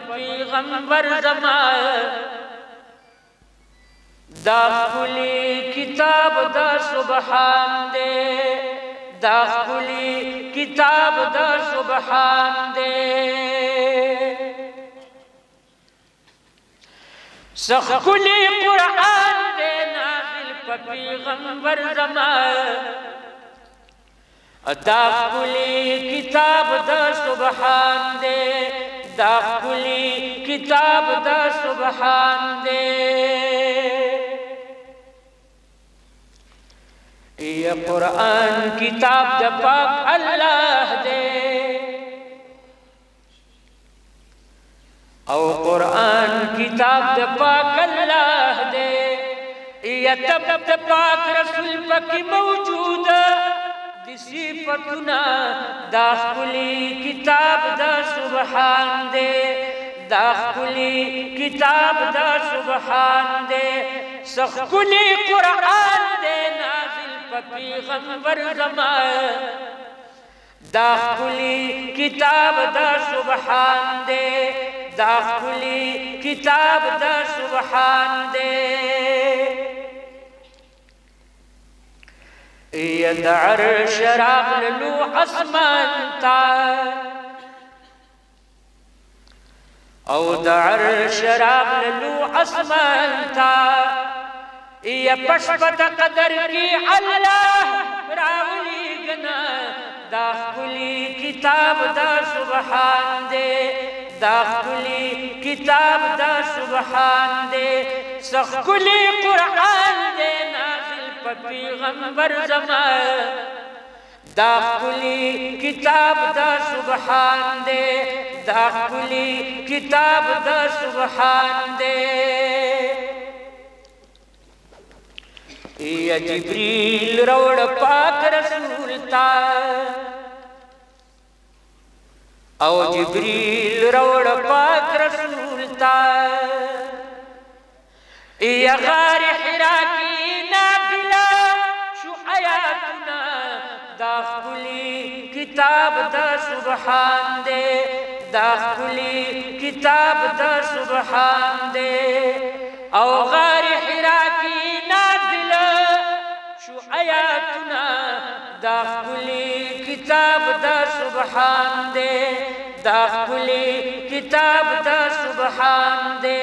पैगंबर ज़माए दाखुली किताब दा सुबहान दे, दाखुली किताब दा सुबहान दे। सखुली कुरान दे नाज़िल पैगंबर ज़माए दाखुली किताब दा सुबहान दे, दाखुली किताब दा सुबहान दे। ये कुरान किताब द पाक अल्लाह दे, और कुरान किताब द पाक अल्लाह दे। ये तब द पाक रसूल पकी मौजूद सिफतुना दाखुली किताब दा सुबहान दे, दाखुली किताब दा सुबहान दे। सखुली कुरान दे नाज़िल पैगंबर ज़माए दाखुली किताब दा सुबहान दे, दाखुली किताब दा सुबहान दे। यद अर्श रागलू आसमान ता, औ अर्श रागलू आसमान ता। ये पशपत कदर की अल्लाह रावली गना दाखुली किताब दा सुबहान दे, दाखुली किताब दा सुबहान दे। सखुली कुरान दे नाज़िल पैगंबर ज़माए दाखुली किताब दा सुबहान दे, दाखुली किताब दा सुबहान दे। या जिब्रील रोड पाक रसूल ता, औ जिब्रील रोड पाक रसूल ता। या गार हिरा की नाफिला शु आयातना दाखुली किताब दा सुबहान दे, दाखुली किताब दा सुबहान दे। औ गार हिरा की नाफिला शु आयातना दाखुली किताब दा सुबहान दे, दाखुली किताब दा सुबहान दे।